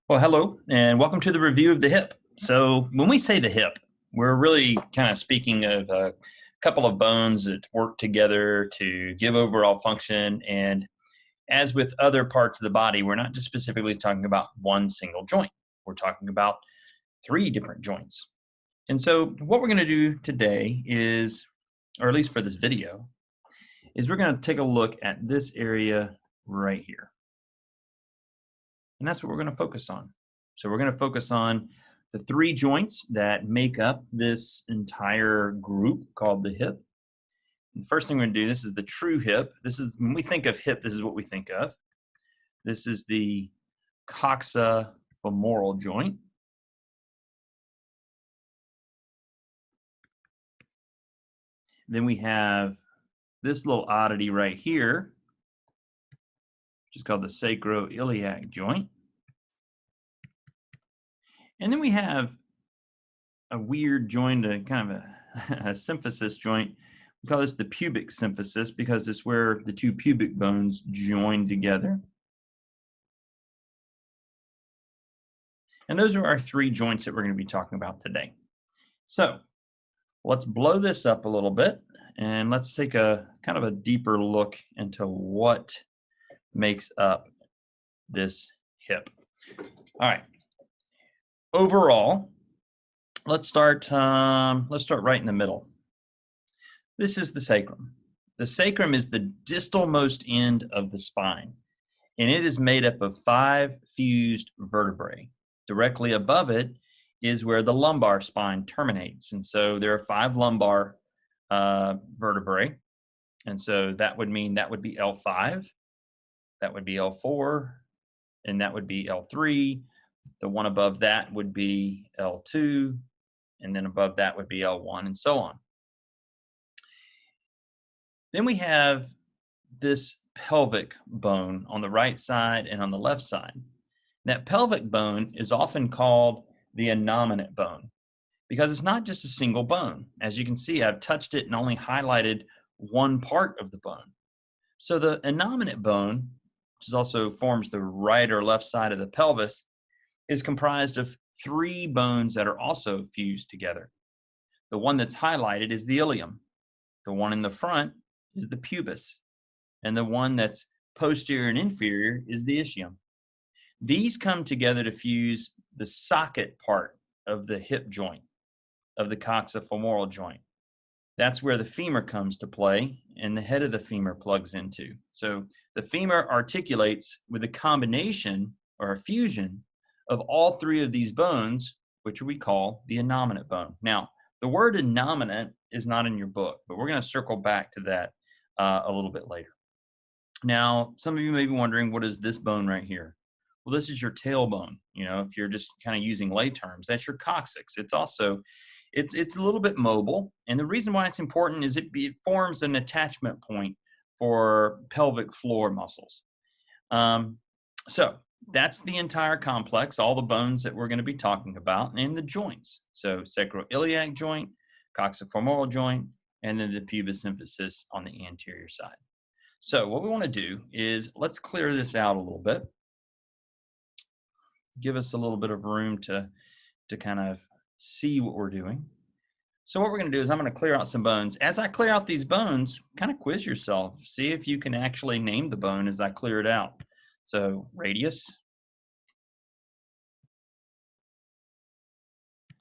Well, hello, and welcome to the review of the hip. So, when we say the hip, we're really kind of speaking of a couple of bones that work together to give overall function. And as with other parts of the body, we're not just specifically talking about one single joint, we're talking about three different joints. And so, what we're going to do today is, or at least for this video, is we're going to take a look at this area right here. And that's what we're going to focus on. So we're going to focus on the three joints that make up this entire group called the hip. And the first thing we're going to do, this is the true hip. This is when we think of hip, this is what we think of. This is the coxofemoral joint. Then we have this little oddity right here, which is called the sacroiliac joint. And then we have a weird joint, a kind of a symphysis joint. We call this the pubic symphysis because it's where the two pubic bones join together. And those are our three joints that we're going to be talking about today. So let's blow this up a little bit and let's take a kind of a deeper look into what makes up this hip. All right. Overall, let's start right in the middle. This is the sacrum. The sacrum is the distalmost end of the spine, and it is made up of 5 fused vertebrae. Directly above it is where the lumbar spine terminates, and so there are 5 lumbar vertebrae, and so that would mean that would be L5, that would be L4, and that would be L3. The one above that would be L2, and then above that would be L1, and so on. Then we have this pelvic bone on the right side and on the left side. That pelvic bone is often called the innominate bone because it's not just a single bone. As you can see, I've touched it and only highlighted one part of the bone. So the innominate bone, which also forms the right or left side of the pelvis, is comprised of 3 bones that are also fused together. The one that's highlighted is the ilium. The one in the front is the pubis. And the one that's posterior and inferior is the ischium. These come together to fuse the socket part of the hip joint, of the coxofemoral joint. That's where the femur comes to play and the head of the femur plugs into. So the femur articulates with a combination or a fusion of all 3 of these bones, which we call the innominate bone. Now, the word innominate is not in your book, but we're going to circle back to that a little bit later. Now, some of you may be wondering, what is this bone right here? Well, this is your tailbone. You know, if you're just kind of using lay terms, that's your coccyx. It's also, it's a little bit mobile. And the reason why it's important is it forms an attachment point for pelvic floor muscles. So that's the entire complex, all the bones that we're going to be talking about, and the joints. So sacroiliac joint, coxofemoral joint, and then the pubis symphysis on the anterior side. So what we want to do is let's clear this out a little bit. Give us a little bit of room to kind of see what we're doing. So what we're going to do is I'm going to clear out some bones. As I clear out these bones, kind of quiz yourself. See if you can actually name the bone as I clear it out. So radius,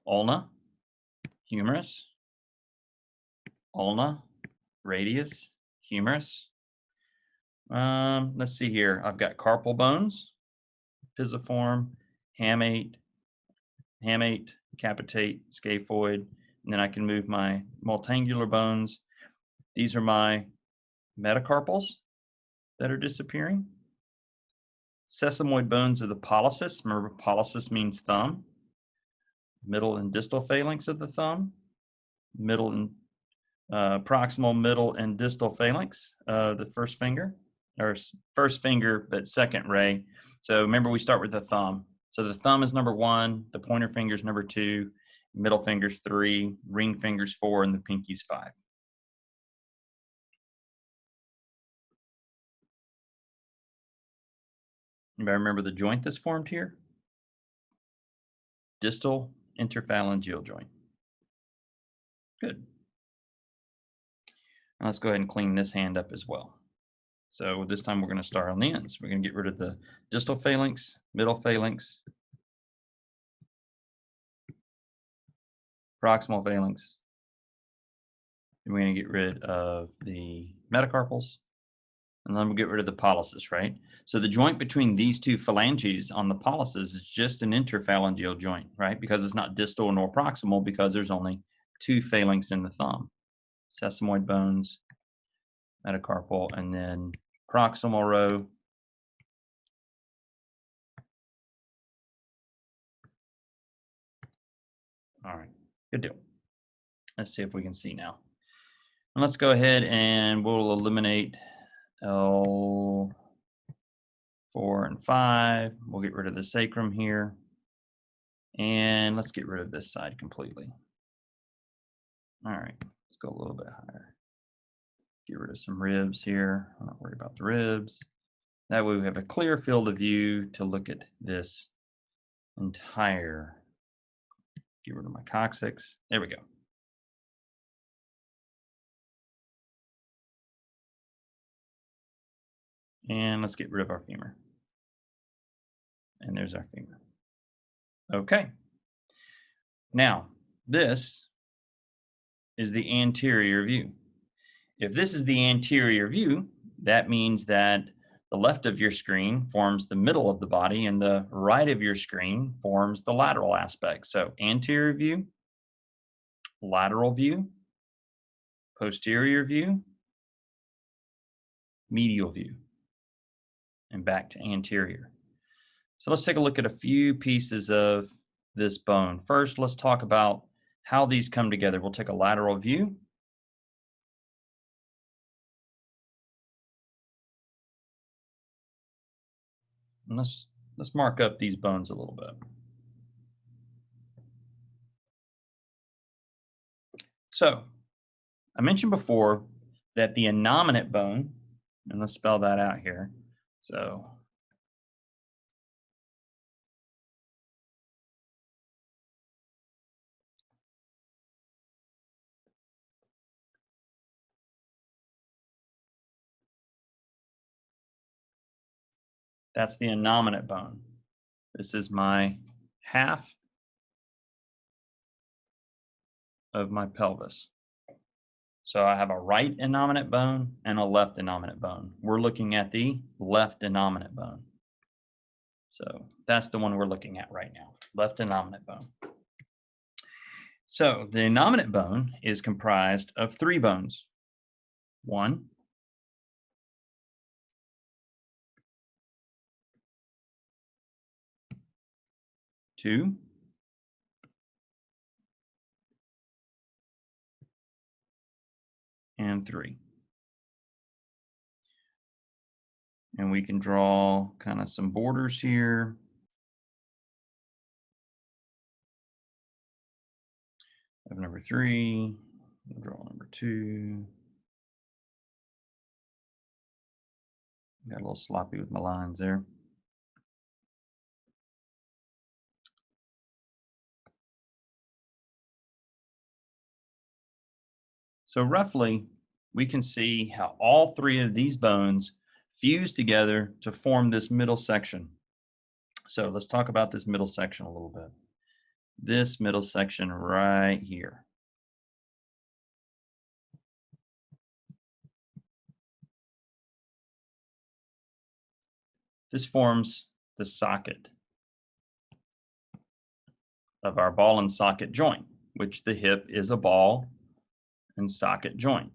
ulna, humerus, ulna, radius, humerus. Let's see here. I've got carpal bones, pisiform, hamate, capitate, scaphoid, and then I can move my multangular bones. These are my metacarpals that are disappearing. Sesamoid bones of the pollicis. Remember, pollicis means thumb. Middle and distal phalanx of the thumb. Middle and proximal, middle, and distal phalanx of the first finger, or first finger, but second ray. So remember, we start with the thumb. So the thumb is number 1, the pointer finger is number 2, middle finger's 3, ring finger's 4, and the pinky's 5. Anybody remember the joint that's formed here? distal interphalangeal joint. Good. Now let's go ahead and clean this hand up as well. So this time we're going to start on the ends. We're going to get rid of the distal phalanx, middle phalanx, proximal phalanx. And we're going to get rid of the metacarpals, and then we'll get rid of the pollicis, right? So the joint between these two phalanges on the pollicis is just an interphalangeal joint, right? Because it's not distal nor proximal because there's only two phalanx in the thumb. Sesamoid bones, metacarpal, and then proximal row. All right, good deal. Let's see if we can see now. And let's go ahead and we'll eliminate L4 and 5. We'll get rid of the sacrum here. And let's get rid of this side completely. All right, let's go a little bit higher. Get rid of some ribs here. I'm not worried about the ribs. That way we have a clear field of view to look at this entire. Get rid of my coccyx. There we go. And let's get rid of our femur. And there's our femur. Okay. Now, this is the anterior view. If this is the anterior view, that means that the left of your screen forms the middle of the body and the right of your screen forms the lateral aspect. So anterior view, lateral view, posterior view, medial view, and back to anterior. So let's take a look at a few pieces of this bone. First, let's talk about how these come together. We'll take a lateral view. And let's mark up these bones a little bit. So I mentioned before that the innominate bone, and let's spell that out here. So that's the innominate bone. This is my half of my pelvis. So I have a right innominate bone and a left innominate bone. We're looking at the left innominate bone. So that's the one we're looking at right now, left innominate bone. So the innominate bone is comprised of three bones. One, two, and three. And we can draw kind of some borders here. I have number 3, we'll draw number 2. Got a little sloppy with my lines there. So roughly, we can see how all three of these bones fuse together to form this middle section. So let's talk about this middle section a little bit. This middle section right here. This forms the socket of our ball and socket joint, which the hip is a ball and socket joint.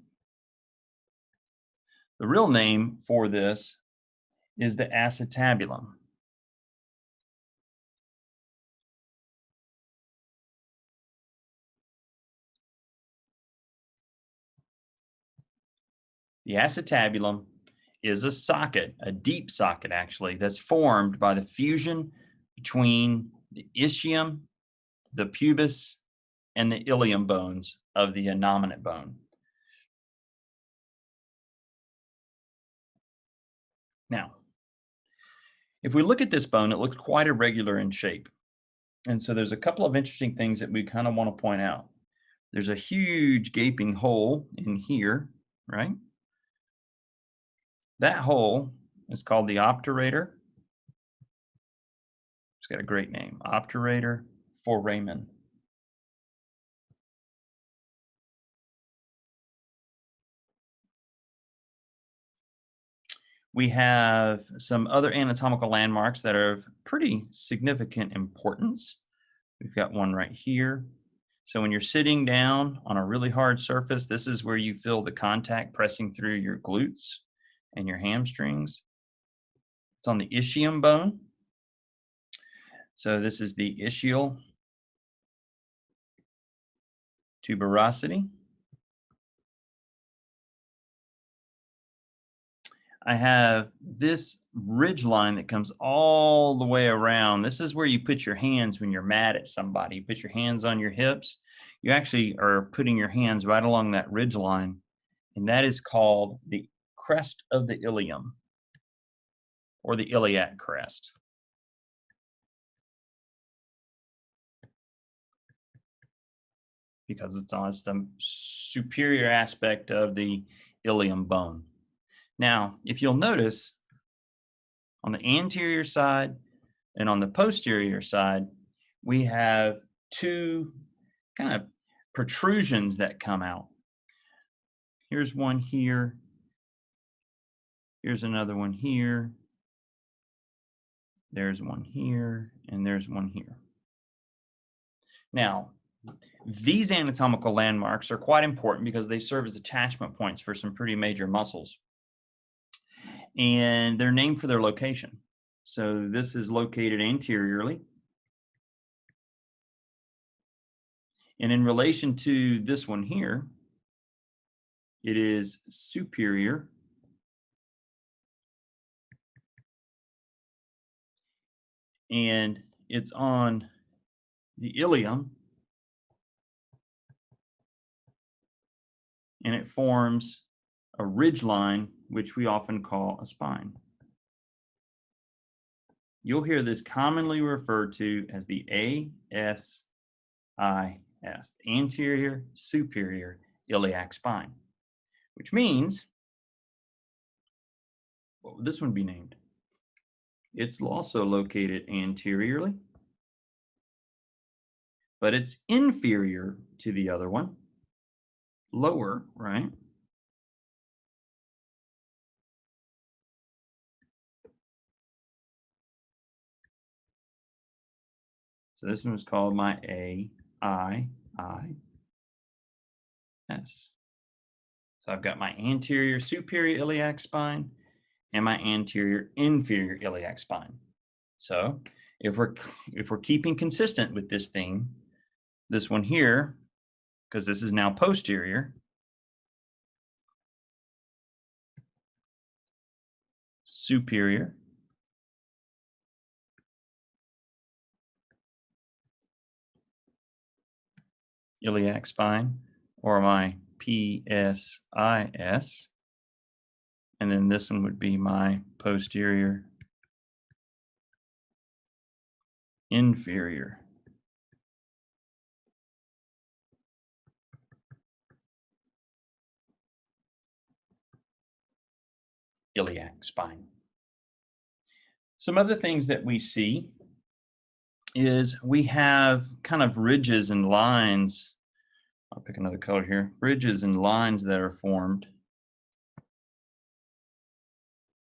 The real name for this is the acetabulum. The acetabulum is a socket, a deep socket actually, that's formed by the fusion between the ischium, the pubis, and the ilium bones of the innominate bone. Now, if we look at this bone, it looks quite irregular in shape. And so there's a couple of interesting things that we kind of want to point out. There's a huge gaping hole in here, right? That hole is called the obturator. It's got a great name, obturator foramen. We have some other anatomical landmarks that are of pretty significant importance. We've got one right here. So when you're sitting down on a really hard surface, this is where you feel the contact pressing through your glutes and your hamstrings. It's on the ischium bone. So this is the ischial tuberosity. I have this ridge line that comes all the way around. This is where you put your hands when you're mad at somebody. You put your hands on your hips. You actually are putting your hands right along that ridge line, and that is called the crest of the ilium or the iliac crest because it's on the superior aspect of the ilium bone. Now, if you'll notice, on the anterior side and on the posterior side, we have two kind of protrusions that come out. Here's one here. Here's another one here. There's one here, and there's one here. Now, these anatomical landmarks are quite important because they serve as attachment points for some pretty major muscles. And they're named for their location. So this is located anteriorly. And in relation to this one here, it is superior. And it's on the ilium. And it forms a ridge line, which we often call a spine. You'll hear this commonly referred to as the ASIS, the anterior superior iliac spine, which means, what would this one be named? It's also located anteriorly, but it's inferior to the other one, lower, right? So this one was called my AIIS. So I've got my anterior superior iliac spine and my anterior inferior iliac spine. So if we're keeping consistent with this thing, this one here, because this is now posterior, superior, iliac spine, or my PSIS, and then this one would be my posterior inferior. Iliac spine. Some other things that we see is we have kind of ridges and lines. I'll pick another color here. Ridges and lines that are formed.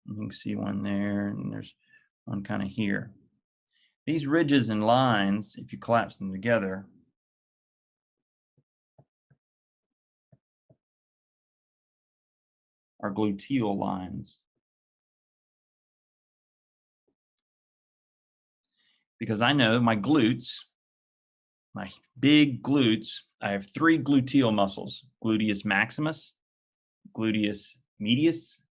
You can see one there, and there's one kind of here. These ridges and lines, if you collapse them together, are gluteal lines. Because I know my glutes, my big glutes, I have three gluteal muscles: gluteus maximus, gluteus medius,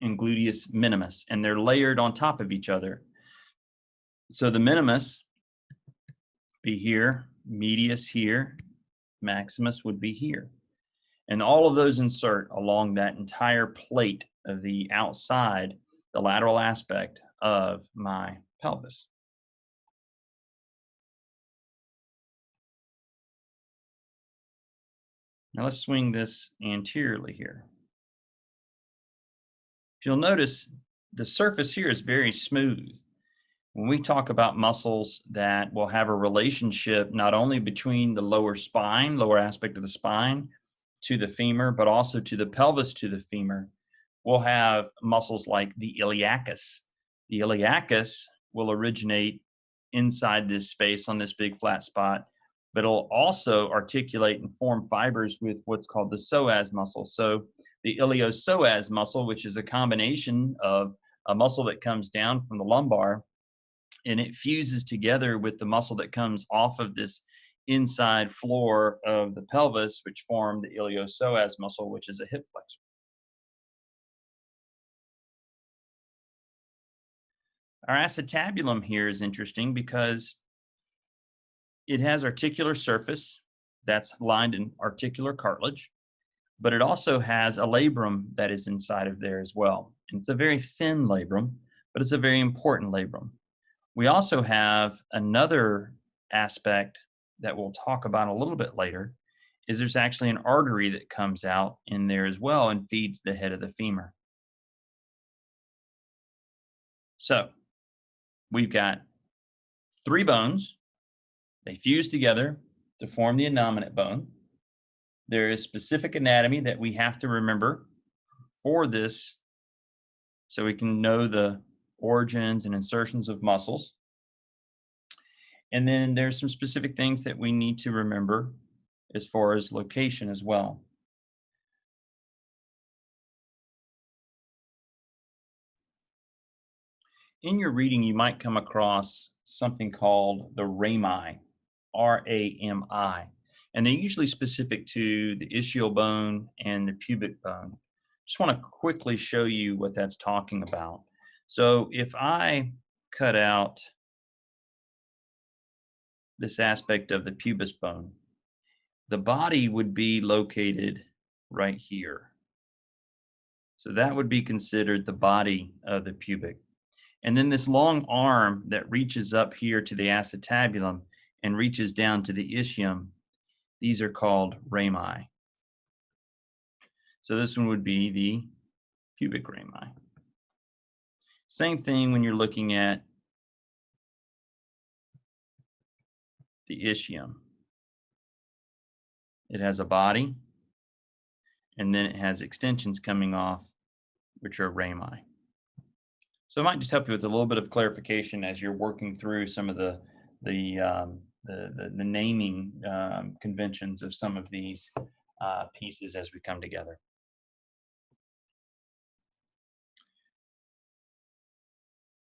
and gluteus minimus, and they're layered on top of each other. So the minimus be here, medius here, maximus would be here. And all of those insert along that entire plate of the outside, the lateral aspect of my pelvis. Now let's swing this anteriorly here. If you'll notice, the surface here is very smooth. When we talk about muscles that will have a relationship not only between the lower spine, lower aspect of the spine to the femur, but also to the pelvis to the femur, we'll have muscles like the iliacus. The iliacus will originate inside this space on this big flat spot, but it'll also articulate and form fibers with what's called the psoas muscle. So the iliopsoas muscle, which is a combination of a muscle that comes down from the lumbar and it fuses together with the muscle that comes off of this inside floor of the pelvis, which form the iliopsoas muscle, which is a hip flexor. Our acetabulum here is interesting because it has articular surface that's lined in articular cartilage, but it also has a labrum that is inside of there as well. And it's a very thin labrum, but it's a very important labrum. We also have another aspect that we'll talk about a little bit later is there's actually an artery that comes out in there as well and feeds the head of the femur. So we've got three bones. They fuse together to form the innominate bone. There is specific anatomy that we have to remember for this so we can know the origins and insertions of muscles. And then there's some specific things that we need to remember as far as location as well. In your reading, you might come across something called the rami, R-A-M-I, and they're usually specific to the ischial bone and the pubic bone. Just want to quickly show you what that's talking about. So if I cut out this aspect of the pubis bone, the body would be located right here. So that would be considered the body of the pubic. And then this long arm that reaches up here to the acetabulum and reaches down to the ischium, these are called rami. So this one would be the pubic rami. Same thing when you're looking at the ischium. It has a body, and then it has extensions coming off, which are rami. So it might just help you with a little bit of clarification as you're working through some of the naming conventions of some of these pieces as we come together.